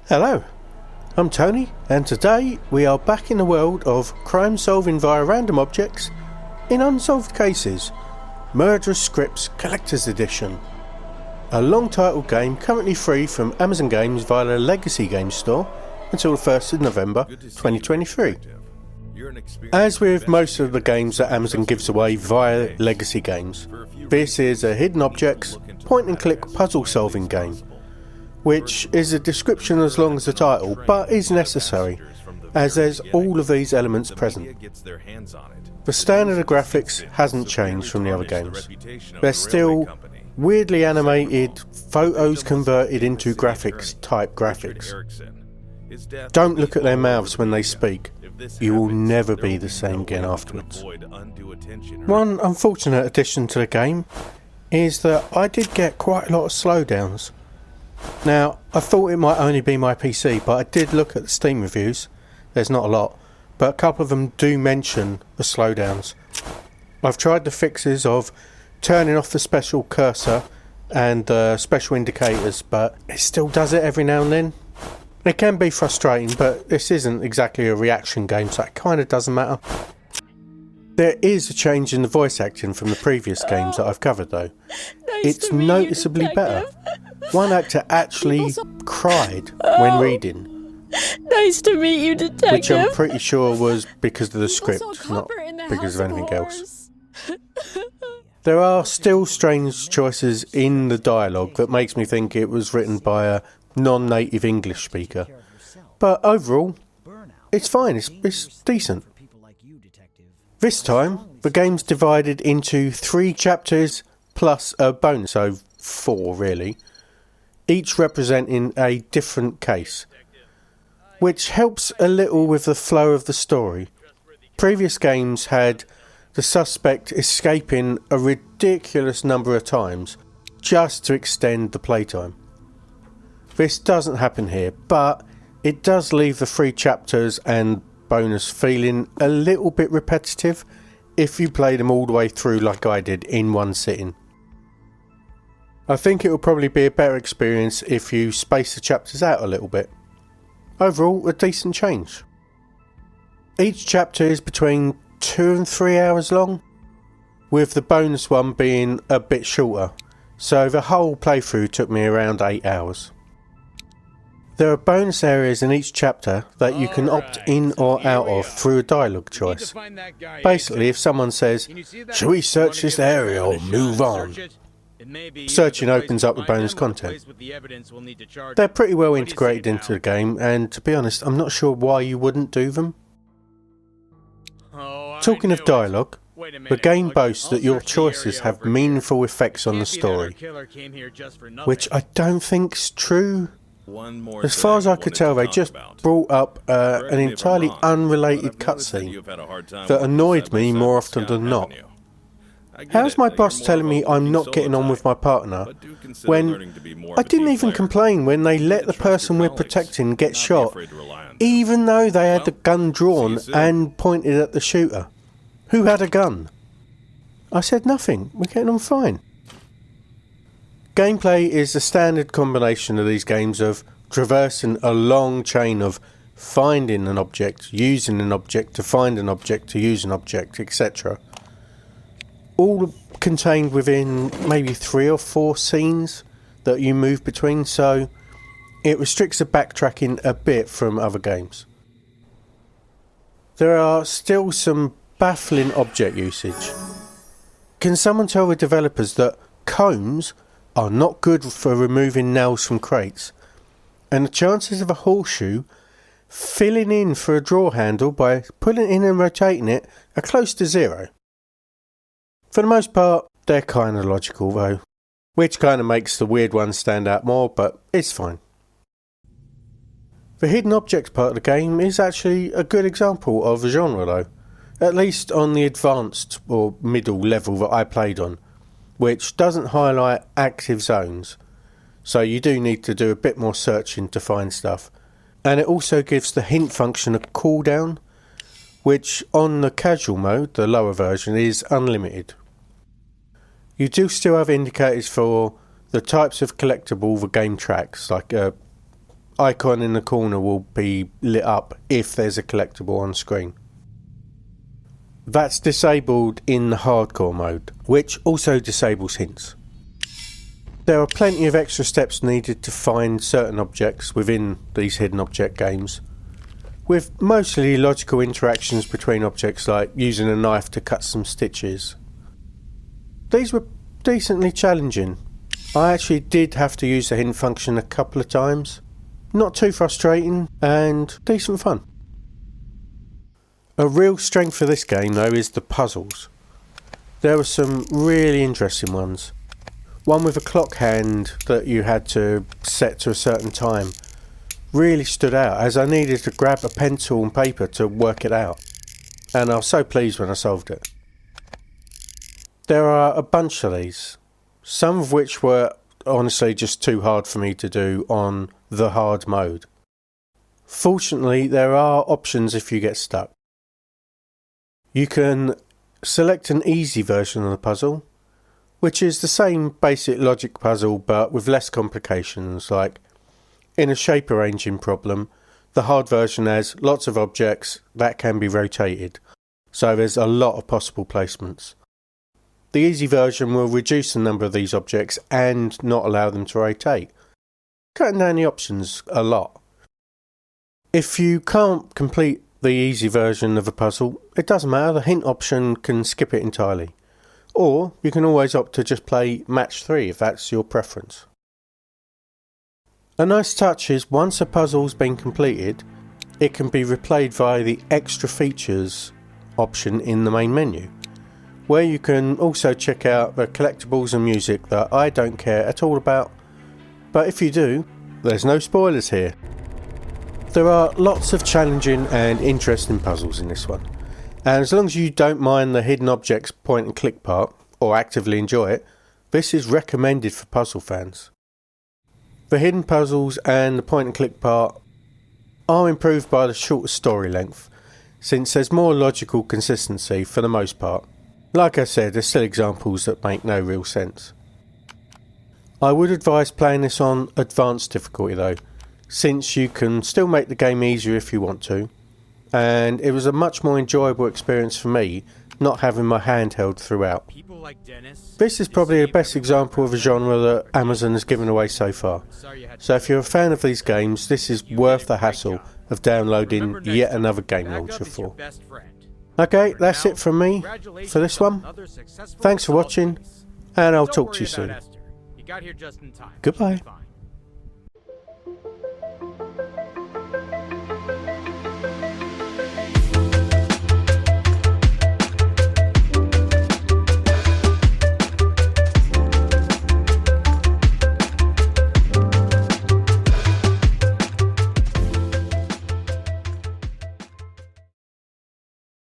Hello, I'm Tony, and today we are back in the world of crime solving via random objects in Unsolved Cases, Murderous Scripts Collector's Edition. A long titled game currently free from Amazon Games via the Legacy Games Store until the 1st of November 2023. As with most of the games that Amazon gives away via Legacy Games, this is a hidden objects, point and click puzzle solving game, which is a description as long as the title, but is necessary, as there's all of these elements present. The standard of graphics hasn't changed from the other games. They're still weirdly animated, photos converted into graphics type graphics. Don't look at their mouths when they speak. You will never be the same again afterwards. One unfortunate addition to the game is that I did get quite a lot of slowdowns. Now, I thought it might only be my PC, but I did look at the Steam reviews. There's not a lot, but a couple of them do mention the slowdowns. I've tried the fixes of turning off the special cursor and special indicators, but it still does it every now and then. It can be frustrating, but this isn't exactly a reaction game, so it kind of doesn't matter. There is a change in the voice acting from the previous games that I've covered though. It's noticeably better. One actor actually cried when reading. Nice to meet you, detective. Which I'm pretty sure was because of the script, not because of anything else. There are still strange choices in the dialogue that makes me think it was written by a non-native English speaker. But overall, it's fine, it's decent. This time, the game's divided into 3 chapters plus a bonus, so 4 really, each representing a different case, which helps a little with the flow of the story. Previous games had the suspect escaping a ridiculous number of times just to extend the playtime. This doesn't happen here, but it does leave the 3 chapters and bonus feeling a little bit repetitive if you play them all the way through like I did in one sitting. I think it will probably be a better experience if you space the chapters out a little bit. Overall, a decent change. Each chapter is between 2 and 3 hours long, with the bonus one being a bit shorter, so the whole playthrough took me around 8 hours. There are bonus areas in each chapter that you can opt in or out of through a dialogue choice. Basically, if someone says, "Shall we search this area or move on?" Searching opens up the bonus content. They're pretty well integrated into the game, and to be honest, I'm not sure why you wouldn't do them. Talking of dialogue, the game boasts that your choices have meaningful effects on the story, which I don't think's true. As far as I could tell, they just brought up an entirely unrelated cutscene that annoyed me more often than not. How's my boss telling me I'm not getting on with my partner when I didn't even complain when they let the person we're protecting get shot, even though they had the gun drawn and pointed at the shooter? Who had a gun? I said nothing, we're getting on fine. Gameplay is the standard combination of these games of traversing a long chain of finding an object, using an object to find an object to use an object, etc. All contained within maybe 3 or 4 scenes that you move between, so it restricts the backtracking a bit from other games. There are still some baffling object usage. Can someone tell the developers that combs are not good for removing nails from crates, and the chances of a horseshoe filling in for a drawer handle by pulling it in and rotating it are close to 0? For the most part, they're kind of logical though, which kind of makes the weird ones stand out more, but it's fine. The hidden objects part of the game is actually a good example of a genre though, at least on the advanced or middle level that I played on, which doesn't highlight active zones, so you do need to do a bit more searching to find stuff. And it also gives the hint function a cooldown, which on the casual mode, the lower version, is unlimited. You do still have indicators for the types of collectible the game tracks, like icon in the corner will be lit up if there's a collectible on screen. That's disabled in the hardcore mode, which also disables hints. There are plenty of extra steps needed to find certain objects within these hidden object games, with mostly logical interactions between objects like using a knife to cut some stitches. These were decently challenging. I actually did have to use the hint function a couple of times. Not too frustrating and decent fun. A real strength for this game though is the puzzles. There were some really interesting ones. One with a clock hand that you had to set to a certain time really stood out, as I needed to grab a pencil and paper to work it out, and I was so pleased when I solved it. There are a bunch of these, some of which were honestly just too hard for me to do on the hard mode. Fortunately, there are options if you get stuck. You can select an easy version of the puzzle, which is the same basic logic puzzle but with less complications. Like in a shape arranging problem, the hard version has lots of objects that can be rotated, so there's a lot of possible placements. The easy version will reduce the number of these objects and not allow them to rotate, cutting down the options a lot. If you can't complete the easy version of a puzzle, it doesn't matter, the hint option can skip it entirely. Or you can always opt to just play match 3 if that's your preference. A nice touch is once a puzzle's been completed, it can be replayed via the extra features option in the main menu, where you can also check out the collectibles and music that I don't care at all about, but if you do, there's no spoilers here. There are lots of challenging and interesting puzzles in this one, and as long as you don't mind the hidden objects point and click part, or actively enjoy it, this is recommended for puzzle fans. The hidden puzzles and the point and click part are improved by the shorter story length, since there's more logical consistency for the most part. Like I said, there's still examples that make no real sense. I would advise playing this on advanced difficulty though, since you can still make the game easier if you want to, and it was a much more enjoyable experience for me not having my hand held throughout. This is probably the best example of a genre that Amazon has given away so far, so if you're a fan of these games, this is worth the hassle of downloading yet another game launcher for. Okay, that's it from me for this one. Thanks for watching, and I'll talk to you soon. Goodbye.